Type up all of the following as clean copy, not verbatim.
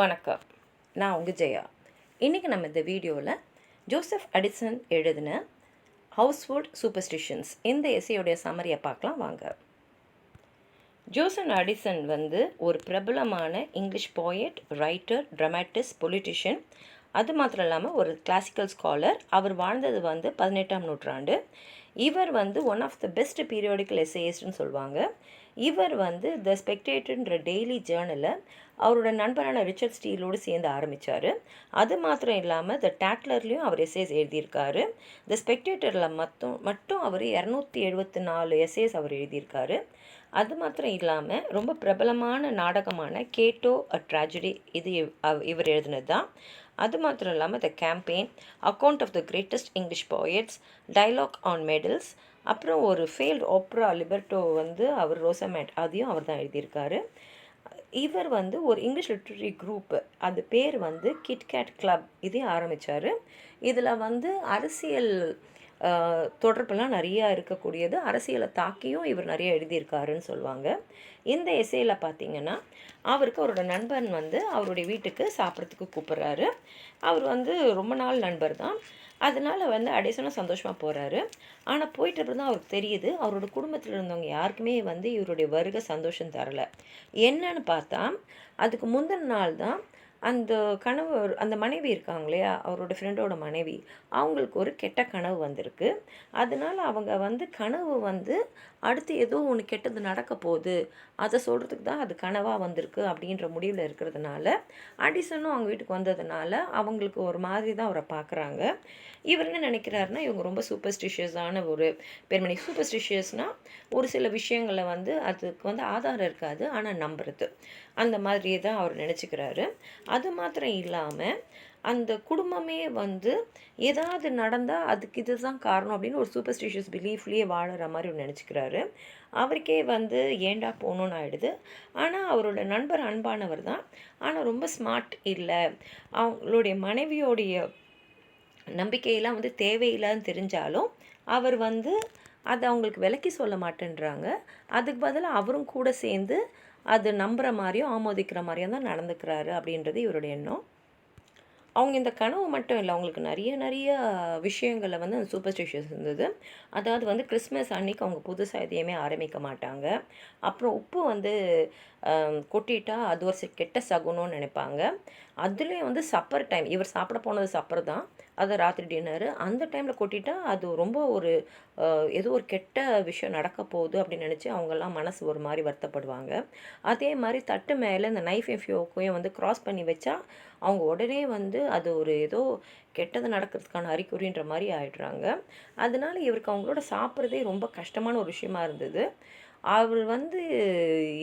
வணக்கம். நான் உங்கள் ஜெயா. இன்றைக்கி நம்ம இந்த வீடியோவில் ஜோசப் அடிசன் எழுதின ஹவுஸ்ஹோல்ட் சூப்பர்ஸ்டிஷன்ஸ் இந்த எஸ்ஸேயோடைய சம்மரியை பார்க்கலாம் வாங்க. ஜோசப் அடிசன் ஒரு பிரபலமான English poet, writer, dramatist, politician. அது மாத்திரம் இல்லாமல் ஒரு கிளாசிக்கல் ஸ்காலர். அவர் வாழ்ந்தது 18ஆம் நூற்றாண்டு. இவர் one of the best periodical எஸ்ஸேயிஸ்ட்னு சொல்லுவாங்க. இவர் த ஸ்பெக்டேட்டர்ன்ற டெய்லி ஜேர்னலை அவரோட நண்பரான ரிச்சர்ட் ஸ்டீலோடு சேர்ந்து ஆரம்பித்தார். அது மாத்திரம் இல்லாமல் த டேட்லர்லேயும் அவர் எஸ்ஸேஸ் எழுதியிருக்காரு. த ஸ்பெக்டேட்டரில் மட்டும் அவர் 274 எஸ்ஸேஸ் அவர் எழுதியிருக்காரு. அது மாத்திரம் இல்லாமல் ரொம்ப பிரபலமான நாடகமான கேட்டோ அ ட்ராஜடி இது இவர் எழுதினது தான். அது மாத்திரம் இல்லாமல் the campaign, account of the greatest English poets, dialogue on medals, அப்புறம் ஒரு ஃபெயில்டு ஆப்ரா லிபர்டோ அவர் ரோசமேட் அதையும் அவர் தான் எழுதியிருக்காரு. இவர் ஒரு இங்கிலீஷ் லிட்ரரி குரூப்பு, அது பேர் கிட்கேட் கிளப், இதையும் ஆரம்பித்தார். இதில் அரசியல் தொடர்புலாம் நிறையா இருக்கக்கூடியது. அரசியலை தாக்கியும் இவர் நிறைய எழுதியிருக்காருன்னு சொல்லுவாங்க. இந்த எஸ்ஸேயில் பார்த்திங்கன்னா அவருக்கு அவரோட நண்பன் அவருடைய வீட்டுக்கு சாப்பிட்றதுக்கு கூப்பிட்றாரு. அவர் ரொம்ப நாள் நண்பர் தான். அதனால் அடிசனும் சந்தோஷமாக போகிறாரு. ஆனால் போயிட்டு தான் அவருக்கு தெரியுது, அவரோட குடும்பத்தில் இருந்தவங்க யாருக்குமே இவருடைய வருகை சந்தோஷம் தரலை. என்னன்னு பார்த்தா அதுக்கு முந்தின நாள் தான் அந்த மனைவி இருக்காங்க இல்லையா, அவரோட ஃப்ரெண்டோட மனைவி, அவங்களுக்கு ஒரு கெட்ட கனவு வந்திருக்கு. அதனால் அவங்க கனவு அடுத்து ஏதோ ஒன்று கெட்டது நடக்க போகுது, அதை சொல்கிறதுக்கு தான் அது கனவாக வந்திருக்கு அப்படின்ற முடிவில் இருக்கிறதுனால அடிசனும் அவங்க வீட்டுக்கு வந்ததுனால அவங்களுக்கு ஒரு மாதிரி தான் அவரை பார்க்குறாங்க. இவர் என்ன நினைக்கிறாருன்னா, இவங்க ரொம்ப சூப்பர்ஸ்டிஷியஸான ஒரு பெண்மணி. சூப்பர்ஸ்டிஷியஸ்னால் ஒரு சில விஷயங்களை அதுக்கு ஆதாரம் இருக்காது, ஆனால் நம்புறது, அந்த மாதிரியே தான் அவர் நினச்சிக்கிறாரு. அது மாத்திரம் இல்லாமல் அந்த குடும்பமே ஏதாவது நடந்தால் அதுக்கு இது தான் காரணம் அப்படின்னு ஒரு சூப்பர்ஸ்டிஷியஸ் பிலீஃப்லேயே வாழற மாதிரி அவர் நினச்சிக்கிறாரு. அவருக்கே ஏண்டா போகணுன்னு ஆகிடுது. ஆனால் அவரோட நண்பர் அன்பானவர் தான், ஆனால் ரொம்ப ஸ்மார்ட் இல்லை. அவங்களுடைய மனைவியோடைய நம்பிக்கையெல்லாம் தேவையில்லைன்னு தெரிஞ்சாலும் அவர் அதை அவங்களுக்கு விலக்கி சொல்ல மாட்டேன்றாங்க. அதுக்கு பதிலாக அவரும் கூட சேர்ந்து அது நம்புகிற மாதிரியும் ஆமோதிக்கிற மாதிரியும் தான் நடந்துக்கிறாரு அப்படின்றது இவருடைய எண்ணம். அவங்க இந்த கனவு மட்டும் இல்லை, அவங்களுக்கு நிறைய விஷயங்களில் அந்த சூப்பர்ஸ்டிஷியஸ் இருந்தது. அதாவது கிறிஸ்மஸ் அன்னைக்கு அவங்க புதுசாக எதையுமே ஆரம்பிக்க மாட்டாங்க. அப்புறம் உப்பு கொட்டிட்டா அது ஒரு கெட்ட சகுனம்னு நினைப்பாங்க. அதுலேயும் சப்பர் டைம், இவர் சாப்பிட போனது சப்பர் தான், அது ராத்திரி டின்னரு, அந்த டைமில் கொட்டிட்டா அது ரொம்ப ஏதோ ஒரு கெட்ட விஷயம் நடக்க போகுது அப்படின்னு நினச்சி அவங்கெல்லாம் மனசு ஒரு மாதிரி வருத்தப்படுவாங்க. அதே மாதிரி தட்டு மேலே இந்த நைஃபையும் ஃபியோக்கையும் க்ராஸ் பண்ணி வச்சா அவங்க உடனே அது ஒரு ஏதோ கெட்டது நடக்கிறதுக்கான அறிகுறின்ற மாதிரி ஆயிடுறாங்க. அதனால இவருக்கு அவங்களோட சாப்பிட்றதே ரொம்ப கஷ்டமான ஒரு விஷயமா இருந்தது. அவர்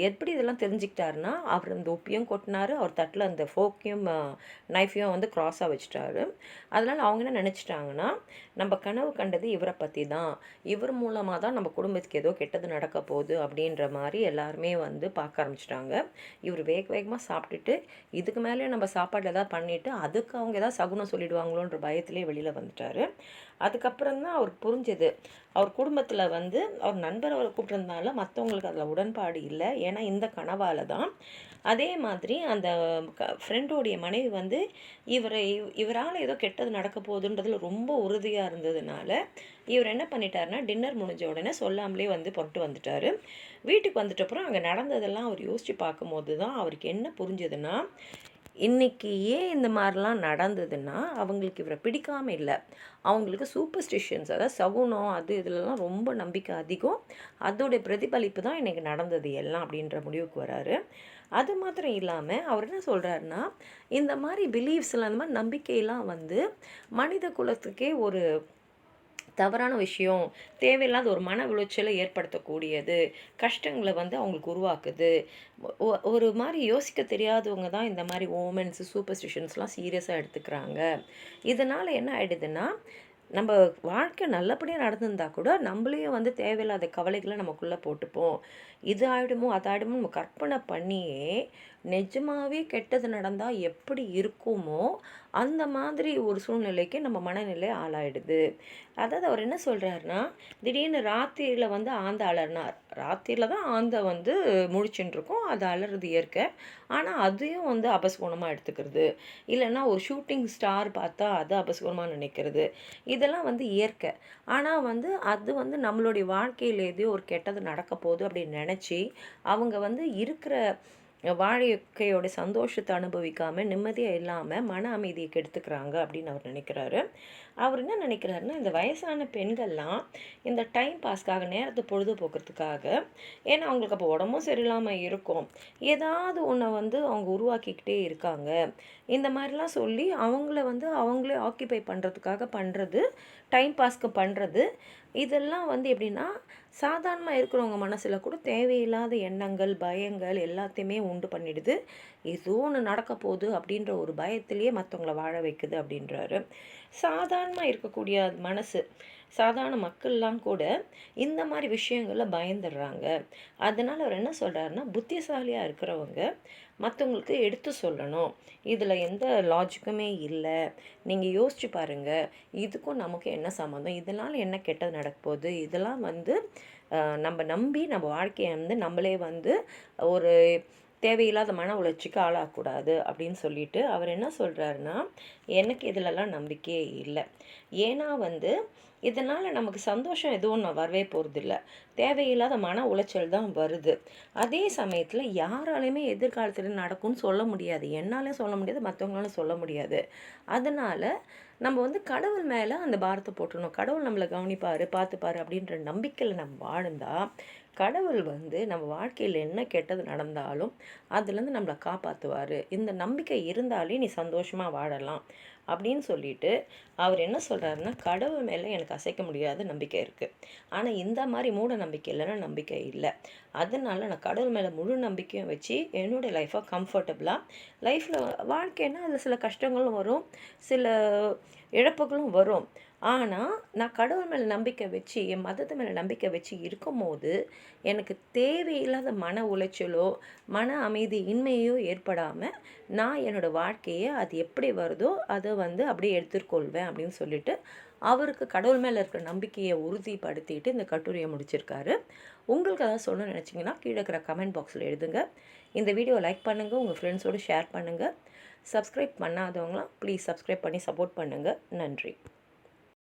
எப்படி இதெல்லாம் தெரிஞ்சுக்கிட்டாருன்னா, அவர் அந்த உப்பையும் கொட்டினார், அவர் தட்டில் அந்த ஃபோக்கையும் நைஃபையும் க்ராஸாக வச்சுட்டாரு. அதனால் அவங்க என்ன நினச்சிட்டாங்கன்னா, நம்ம கனவு கண்டது இவரை பற்றி தான், இவர் மூலமாக தான் நம்ம குடும்பத்துக்கு ஏதோ கெட்டது நடக்க போகுது அப்படின்ற மாதிரி எல்லாருமே பார்க்க ஆரம்பிச்சிட்டாங்க. இவர் வேகமாக சாப்பிட்டுட்டு இதுக்கு மேலே நம்ம சாப்பாடு எதாவது பண்ணிவிட்டு அதுக்கு அவங்க ஏதாவது சகுனம் சொல்லிடுவாங்களோன்ற பயத்திலே வெளியில் வந்துட்டார். அதுக்கப்புறம் தான் அவருக்கு புரிஞ்சது, அவர் குடும்பத்தில் அவர் நண்பர் அவரை கூப்பிட்றதுனால மற்றவங்களுக்கு அதில் உடன்பாடு இல்லை, ஏன்னா இந்த கனவால் தான். அதே மாதிரி அந்த ஃப்ரெண்டோடைய மனைவி இவரால் ஏதோ கெட்டது நடக்க போகுதுன்றதுல ரொம்ப உறுதியாக இருந்ததுனால இவர் என்ன பண்ணிட்டாருன்னா, டின்னர் முடிஞ்ச உடனே சொல்லாமலே புறட்டு வந்துட்டார். வீட்டுக்கு வந்துட்டப்புறம் அங்கே நடந்ததெல்லாம் அவர் யோசித்து பார்க்கும்போது தான் அவருக்கு என்ன புரிஞ்சதுன்னா, இன்றைக்கி ஏன் இந்த மாதிரிலாம் நடந்ததுன்னா அவங்களுக்கு இவரை பிடிக்காமல் இல்லை, அவங்களுக்கு சூப்பர்ஸ்டிஷன்ஸ், அதாவது சகுனம் அது இதிலலாம் ரொம்ப நம்பிக்கை அதிகம், அதோடைய பிரதிபலிப்பு தான் இன்றைக்கி நடந்தது எல்லாம் அப்படின்ற முடிவுக்கு வராரு. அது மாத்திரம் இல்லாமல் அவர் என்ன சொல்கிறாருன்னா, இந்த மாதிரி பிலீஃப்ஸில் அந்த மாதிரி நம்பிக்கையெல்லாம் மனித குலத்துக்கே ஒரு தவறான விஷயம், தேவையில்லாத ஒரு மன உளைச்சலை ஏற்படுத்தக்கூடியது, கஷ்டங்களை அவங்களுக்கு உருவாக்குது. ஒரு மாதிரி யோசிக்க தெரியாதவங்க தான் இந்த மாதிரி ஓமென்ஸ் சூப்பர்ஸ்டிஷன்ஸ்லாம் சீரியஸாக எடுத்துக்கிறாங்க. இதனால் என்ன ஆகிடுதுன்னா, நம்ம வாழ்க்கை நல்லபடியாக நடந்திருந்தா கூட நம்மளையும் தேவையில்லாத கவலைகளை நமக்குள்ளே போட்டுப்போம். இது ஆகிடுமோ அது ஆகிடுமோ நம்ம கற்பனை பண்ணியே நிஜமாகவே கெட்டது நடந்தால் எப்படி இருக்குமோ அந்த மாதிரி ஒரு சூழ்நிலைக்கு நம்ம மனநிலை ஆளாயிடுது. அதாவது அவர் என்ன சொல்கிறாருன்னா, திடீர்னு ராத்திரியில் ஆந்த அலறினார். ராத்திரியில் தான் ஆந்தை வந்து முழிச்சுட்டு இருக்கும், அது அலறுது இயற்கை. ஆனால் அதையும் வந்து அபசகுணமாக எடுத்துக்கிறது, இல்லைன்னா ஒரு ஷூட்டிங் ஸ்டார் பார்த்தா அதை அபசகுணமாக நினைக்கிறது, இதெல்லாம் வந்து இயற்கை. ஆனால் வந்து அது வந்து நம்மளுடைய வாழ்க்கையில் எதையோ ஒரு கெட்டது நடக்க போகுது அப்படின்னு நினச்சி அவங்க வந்து இருக்கிற வாழ்க்கையோட சந்தோஷத்தை அனுபவிக்காமல் நிம்மதியாக இல்லாமல் மன அமைதியை கெடுத்துக்கிறாங்க அப்படின்னு அவர் நினைக்கிறாரு. அவர் என்ன நினைக்கிறாருன்னா, இந்த வயசான பெண்கள்லாம் இந்த டைம் பாஸ்க்காக, நேரத்தை பொழுதுபோக்குறதுக்காக, ஏன்னா அவங்களுக்கு அப்போ உடம்பும் சரியில்லாமல் இருக்கும், ஏதாவது ஒன்றை வந்து அவங்க உருவாக்கிக்கிட்டே இருக்காங்க. இந்த மாதிரிலாம் சொல்லி அவங்கள வந்து அவங்களே ஆக்கியபை பண்ணுறதுக்காக பண்ணுறது, டைம் பாஸ்க்கு பண்ணுறது. இதெல்லாம் வந்து எப்படின்னா, சாதாரணமாக இருக்கிறவங்க மனசில் கூட தேவையில்லாத எண்ணங்கள், பயங்கள் எல்லாத்தையுமே உண்டு பண்ணிடுது. ஏதோ ஒன்று நடக்க போகுது அப்படின்ற ஒரு பயத்திலேயே மற்றவங்கள வாழ வைக்குது அப்படின்றாரு. சாதாரணமாக இருக்கக்கூடிய மனசு, சாதாரண மக்கள்லாம் கூட இந்த மாதிரி விஷயங்களில் பயந்துடுறாங்க. அதனால் அவர் என்ன சொல்கிறாருன்னா, புத்திசாலியாக இருக்கிறவங்க மற்றவங்களுக்கு எடுத்து சொல்லணும், இதில் எந்த லாஜிக்குமே இல்லை, நீங்கள் யோசிச்சு பாருங்கள், இதுக்கும் நமக்கு என்ன சம்மந்தம், இதனால் என்ன கெட்டது நடக்க போகுது, இதெல்லாம் வந்து நம்ம நம்பி நம்ம வாழ்க்கையை வந்து நம்மளே வந்து ஒரு தேவையில்லாத மன உளைச்சிக்கு ஆளாகக்கூடாது அப்படின்னு சொல்லிட்டு அவர் என்ன சொல்கிறாருன்னா, எனக்கு இதிலெல்லாம் நம்பிக்கையே இல்லை. ஏன்னா வந்து இதனால் நமக்கு சந்தோஷம் எதுவும் நான் வரவே போகிறதில்ல, தேவையில்லாத மன உளைச்சல் தான் வருது. அதே சமயத்தில் யாராலையுமே எதிர்காலத்தில் நடக்கும்னு சொல்ல முடியாது, என்னாலையும் சொல்ல முடியாது, மற்றவங்களாலும் சொல்ல முடியாது. அதனால் நம்ம வந்து கடவுள் மேலே அந்த பாரத்தை போட்டுடணும். கடவுள் நம்மளை கவனிப்பார், பார்த்துப்பார் அப்படின்ற நம்பிக்கையில் நம்ம வாழ்ந்தால் கடவுள் வந்து நம்ம வாழ்க்கையில் என்ன கெட்டது நடந்தாலும் அதுலேருந்து நம்மளை காப்பாற்றுவார். இந்த நம்பிக்கை இருந்தாலே நீ சந்தோஷமாக வாழலாம் அப்படின்னு சொல்லிட்டு அவர் என்ன சொல்கிறாருன்னா, கடவுள் மேலே எனக்கு அசைக்க முடியாத நம்பிக்கை இருக்குது, ஆனால் இந்த மாதிரி மூட நம்பிக்கை இல்லைன்னா நம்பிக்கை இல்லை. அதனால நான் கடவுள் மேலே முழு நம்பிக்கையும் வச்சு என்னுடைய லைஃப்பை கம்ஃபர்டபுளாக, லைஃப்பில் வாழ்க்கைன்னா அதில் சில கஷ்டங்களும் வரும், சில இழப்புகளும் வரும். ஆனால் நான் கடவுள் மேலே நம்பிக்கை வச்சு, என் மதத்து மேலே நம்பிக்கை வச்சு இருக்கும்போது எனக்கு தேவையில்லாத மன உளைச்சலோ மன அமைதி இன்மையோ ஏற்படாமல் நான் என்னோடய வாழ்க்கையை அது எப்படி வருதோ அதை வந்து அப்படியே எடுத்துக்கொள்வேன் அப்படின்னு சொல்லிட்டு அவருக்கு கடவுள் மேலே இருக்கிற நம்பிக்கையை உறுதிப்படுத்திட்டு இந்த கட்டுரையை முடிச்சிருக்காரு. உங்களுக்கு அதாவது சொல்லணும்னு நினச்சிங்கன்னா கீழே இருக்கிற கமெண்ட் பாக்ஸில் எழுதுங்க. இந்த வீடியோ லைக் பண்ணுங்கள், உங்கள் ஃப்ரெண்ட்ஸோடு ஷேர் பண்ணுங்கள். சப்ஸ்கிரைப் பண்ணாதவங்களாம் ப்ளீஸ் சப்ஸ்கிரைப் பண்ணி சப்போர்ட் பண்ணுங்கள். நன்றி.